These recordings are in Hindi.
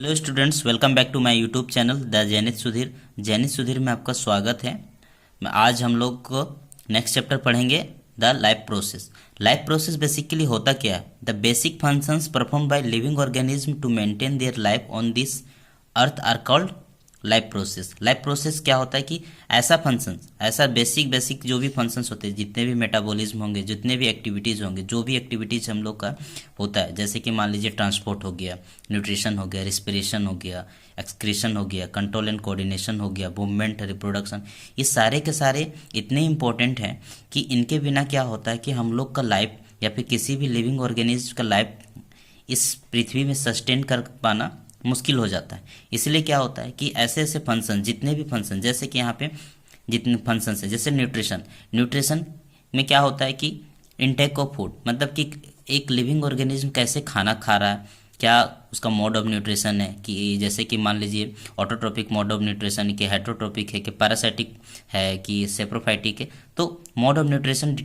Hello students, welcome back to my YouTube channel the Jainit Sudhir. Jainit Sudhir में आपका स्वागत है। आज हम लोग को नेक्स्ट चैप्टर पढ़ेंगे, the life process. Life process basically होता क्या है? The basic functions perform by living organism to maintain their life on this earth are called life process. Life process क्या होता है कि ऐसा फंक्शन, ऐसा बेसिक जो भी फंक्शंस होते हैं, जितने भी मेटाबॉलिज्म होंगे, जितने भी एक्टिविटीज़ होंगे, जो भी एक्टिविटीज़ हम लोग का होता है, जैसे कि मान लीजिए ट्रांसपोर्ट हो गया, न्यूट्रिशन हो गया, रिस्पिरेशन हो गया, एक्सक्रीशन हो गया, कंट्रोल एंड कोऑर्डिनेशन हो गया, मूवमेंट, रिप्रोडक्शन, ये सारे के सारे इतने इंपॉर्टेंट हैं कि इनके बिना क्या होता है कि हम लोग का लाइफ या फिर किसी भी लिविंग ऑर्गेनिज्म का लाइफ इस पृथ्वी में सस्टेन कर पाना मुश्किल हो जाता है। इसलिए क्या होता है कि ऐसे ऐसे फंक्शन, जितने भी फंक्शन, जैसे कि यहाँ पे जितने फंक्शन हैं, जैसे न्यूट्रिशन, न्यूट्रिशन में क्या होता है कि इनटेक ऑफ फूड, मतलब कि एक लिविंग ऑर्गेनिज्म कैसे खाना खा रहा है, क्या उसका मोड ऑफ न्यूट्रिशन है, कि जैसे कि मान लीजिए ऑटोट्रोपिक मोड ऑफ न्यूट्रिशन, कि हेट्रोट्रोपिक है, कि पैरासाइटिक है, कि सेप्रोफाइटिक है। तो मोड ऑफ न्यूट्रिशन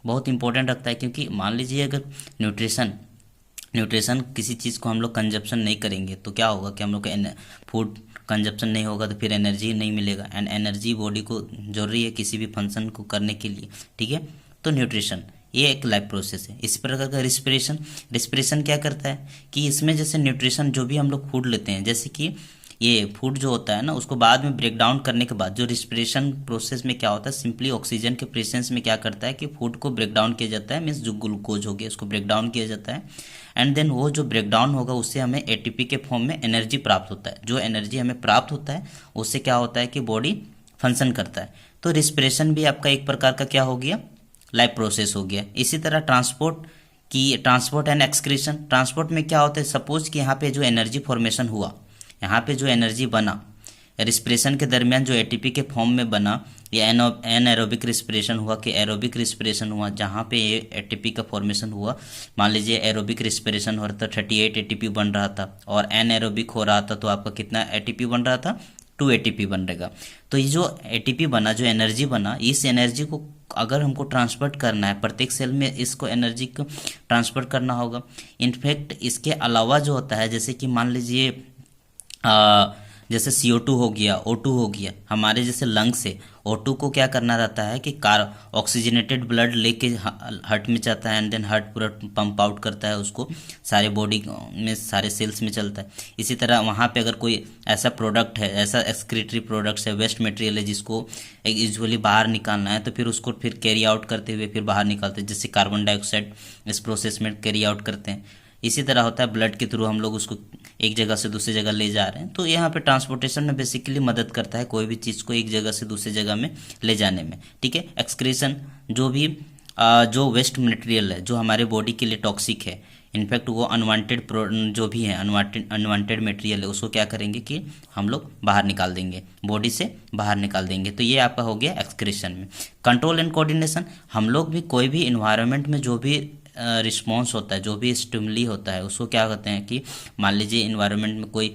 बहुत इंपॉर्टेंट रखता है, क्योंकि मान लीजिए अगर न्यूट्रिशन किसी चीज़ को हम लोग कंजप्शन नहीं करेंगे तो क्या होगा कि हम लोग का फूड कंजप्शन नहीं होगा तो फिर एनर्जी नहीं मिलेगा, एंड एनर्जी बॉडी को जरूरी है किसी भी फंक्शन को करने के लिए। ठीक है, तो न्यूट्रिशन ये एक लाइफ प्रोसेस है। इसी प्रकार का रिस्पिरेशन, रिस्पिरेशन क्या करता है कि इसमें जैसे न्यूट्रिशन जो भी हम लोग फूड लेते हैं, जैसे कि ये फूड जो होता है ना, उसको बाद में ब्रेक डाउन करने के बाद जो रिस्पिरेशन प्रोसेस में क्या होता है, सिंपली ऑक्सीजन के प्रेजेंस में क्या करता है कि फूड को ब्रेक डाउन किया जाता है, मीन्स जो ग्लूकोज हो गया उसको ब्रेक डाउन किया जाता है, एंड देन वो जो ब्रेक डाउन होगा उससे हमें एटीपी के फॉर्म में एनर्जी प्राप्त होता है। जो एनर्जी हमें प्राप्त होता है उससे क्या होता है कि बॉडी फंक्शन करता है। तो रिस्पिरेशन भी आपका एक प्रकार का क्या हो गया, लाइफ प्रोसेस हो गया। इसी तरह ट्रांसपोर्ट एंड एक्सक्रीशन, ट्रांसपोर्ट में क्या होता है, सपोज कि यहाँ पे जो एनर्जी फॉर्मेशन हुआ, यहाँ पे जो एनर्जी बना रिस्पिरेशन के दरमियान, जो एटीपी के फॉर्म में बना, या एनएरोबिक रिस्पिरेशन हुआ कि एरोबिक रिस्पिरेशन हुआ, जहाँ पे ये एटीपी का फॉर्मेशन हुआ। मान लीजिए एरोबिक रिस्पिरेशन हो रहा था 38 एटीपी बन रहा था, और एनएरोबिक हो रहा था तो आपका कितना एटीपी बन रहा था, 2 एटीपी बन रहेगा। तो ये जो एटीपी बना, जो एनर्जी बना, इस एनर्जी को अगर हमको ट्रांसपोर्ट करना है, प्रत्येक सेल में इसको एनर्जी को ट्रांसपोर्ट करना होगा। इनफैक्ट इसके अलावा जो होता है, जैसे कि मान लीजिए जैसे CO2 हो गया, O2 हो गया, हमारे जैसे लंग से O2 को क्या करना रहता है कि ऑक्सीजनेटेड ब्लड लेके हार्ट में जाता है, एंड देन हार्ट पूरा पंप आउट करता है उसको, सारे बॉडी में सारे सेल्स में चलता है। इसी तरह वहाँ पे अगर कोई ऐसा प्रोडक्ट है, ऐसा एक्सक्रीटरी प्रोडक्ट्स है, वेस्ट मटेरियल है, जिसको यूजुअली बाहर निकालना है, तो फिर उसको फिर कैरी आउट करते हुए फिर बाहर निकालते हैं, जैसे कार्बन डाइऑक्साइड इस प्रोसेस में कैरी आउट करते हैं। इसी तरह होता है ब्लड के थ्रू हम लोग उसको एक जगह से दूसरी जगह ले जा रहे हैं, तो यहाँ पे ट्रांसपोर्टेशन में बेसिकली मदद करता है कोई भी चीज़ को एक जगह से दूसरी जगह में ले जाने में। ठीक है, एक्सक्रीशन जो भी जो वेस्ट मटेरियल है जो हमारे बॉडी के लिए टॉक्सिक है, इनफैक्ट वो अनवांटेड जो भी है अनवांटेड मटेरियल है, उसको क्या करेंगे कि हम लोग बाहर निकाल देंगे, बॉडी से बाहर निकाल देंगे। तो ये आपका हो गया एक्सक्रीशन में। कंट्रोल एंड कोऑर्डिनेशन, हम लोग भी कोई भी इन्वायरमेंट में जो भी रिस्पॉन्स होता है, जो भी स्टिमुली होता है, उसको क्या कहते हैं कि मान लीजिए इन्वायरमेंट में कोई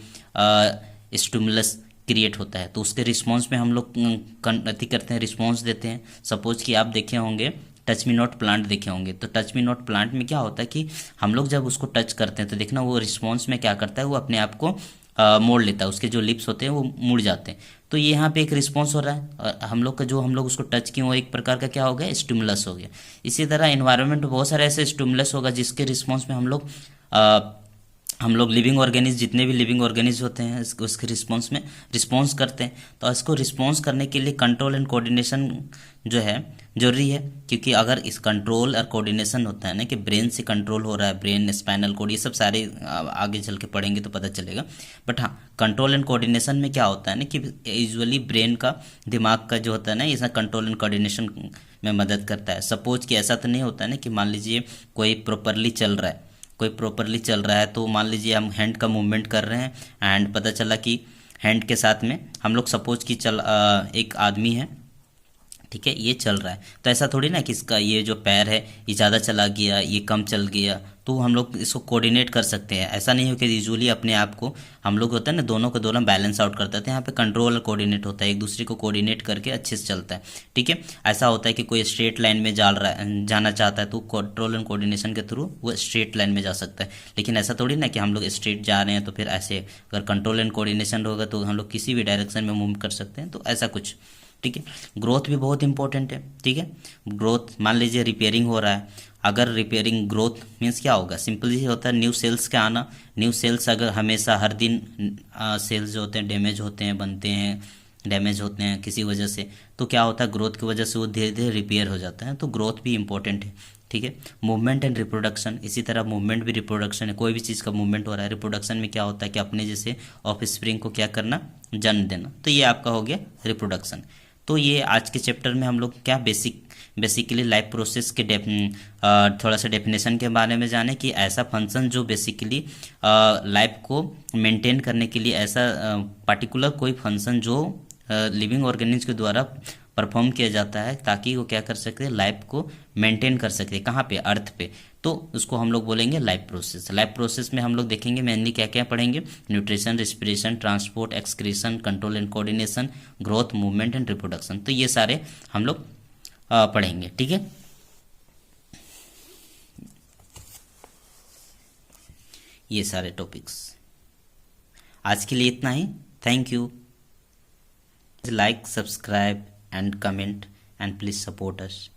स्टिमुलस क्रिएट होता है, तो उसके रिस्पॉन्स में हम लोग अति करते हैं, रिस्पॉन्स देते हैं। सपोज कि आप देखे होंगे टच मी नॉट प्लांट देखे होंगे, तो टच मी नॉट प्लांट में क्या होता है कि हम लोग जब उसको टच करते हैं तो देखना वो रिस्पॉन्स में क्या करता है, वो अपने आप को मोड़ लेता है, उसके जो लिप्स होते हैं वो मुड़ जाते हैं। तो ये यहाँ पे एक रिस्पॉन्स हो रहा है, और हम लोग का जो हम लोग उसको टच किए वो एक प्रकार का क्या हो गया, स्टिमुलस हो गया। इसी तरह इन्वायरमेंट में बहुत सारे ऐसे स्टिमुलस होगा जिसके रिस्पॉन्स में हम लोग लिविंग ऑर्गेनिज, जितने भी लिविंग ऑर्गेनिज होते हैं उसके रिस्पॉन्स में रिस्पॉन्स करते हैं। तो इसको रिस्पॉन्स करने के लिए कंट्रोल एंड कोऑर्डिनेशन जो है जरूरी है, क्योंकि अगर इस कंट्रोल और कोऑर्डिनेशन होता है ना कि ब्रेन से कंट्रोल हो रहा है, ब्रेन, स्पाइनल कोड, ये सब सारे आगे चल के पढ़ेंगे तो पता चलेगा। बट हाँ, कंट्रोल एंड कोऑर्डिनेशन में क्या होता है ना कि यूजुअली ब्रेन का, दिमाग का जो होता है ना, ये कंट्रोल एंड कोऑर्डिनेशन में मदद करता है। सपोज कि ऐसा तो नहीं होता है ना कि मान लीजिए कोई प्रॉपरली चल रहा है, तो मान लीजिए हम हैंड का मूवमेंट कर रहे हैं, एंड पता चला कि हैंड के साथ में हम लोग सपोज कि एक आदमी है, ठीक है, ये चल रहा है। तो ऐसा थोड़ी ना कि इसका ये जो पैर है ये ज़्यादा चला गया, ये कम चल गया, तो हम लोग इसको कोऑर्डिनेट कर सकते हैं। ऐसा नहीं हो कि यूजुअली अपने आप को हम लोग होता है ना दोनों को दोनों बैलेंस आउट करते हैं। यहाँ पे कंट्रोल और कोऑर्डिनेट होता है, एक दूसरे को कोऑर्डिनेट करके अच्छे से चलता है। ठीक है, ऐसा होता है कि कोई स्ट्रेट लाइन में जाना चाहता है तो कंट्रोल एंड कोऑर्डिनेशन के थ्रू वो स्ट्रेट लाइन में जा सकता है। लेकिन ऐसा थोड़ी ना कि हम लोग स्ट्रेट जा रहे हैं तो फिर ऐसे, अगर कंट्रोल एंड कोऑर्डिनेशन होगा तो हम लोग किसी भी डायरेक्शन में मूव कर सकते हैं, तो ऐसा कुछ। ठीक है, ग्रोथ भी बहुत इंपॉर्टेंट है। ठीक है, ग्रोथ मान लीजिए रिपेयरिंग हो रहा है, अगर रिपेयरिंग ग्रोथ मीन्स क्या होगा, सिंपली होता है न्यू सेल्स का आना। न्यू सेल्स अगर हमेशा हर दिन सेल्स जो होते हैं डैमेज होते हैं, बनते हैं, डैमेज होते हैं किसी वजह से, तो क्या होता है ग्रोथ की वजह से वो धीरे धीरे रिपेयर हो जाता है। तो ग्रोथ भी इंपॉर्टेंट है। ठीक है, मूवमेंट एंड रिप्रोडक्शन, इसी तरह मूवमेंट भी रिप्रोडक्शन है। कोई भी चीज़ का मूवमेंट हो रहा है, रिप्रोडक्शन में क्या होता है कि अपने जैसे ऑफ स्प्रिंग को क्या करना, जन्म देना। तो ये आपका हो गया रिप्रोडक्शन। तो ये आज के चैप्टर में हम लोग क्या बेसिकली लाइफ प्रोसेस के थोड़ा सा डेफिनेशन के बारे में जाने कि ऐसा फंक्शन जो बेसिकली लाइफ को मेंटेन करने के लिए, ऐसा पर्टिकुलर कोई फंक्शन जो लिविंग ऑर्गेनिज्म के द्वारा परफॉर्म किया जाता है ताकि वो क्या कर सके, लाइफ को मेंटेन कर सके। कहाँ पे, अर्थ पे। तो उसको हम लोग बोलेंगे लाइफ प्रोसेस। लाइफ प्रोसेस में हम लोग देखेंगे मेनली क्या क्या पढ़ेंगे, nutrition, respiration, transport, excretion, control and coordination, growth, movement and reproduction. तो ये सारे हम लोग पढ़ेंगे। ठीक है, ये सारे टॉपिक्स। आज के लिए इतना ही। Thank you. Like, subscribe and comment and please support us.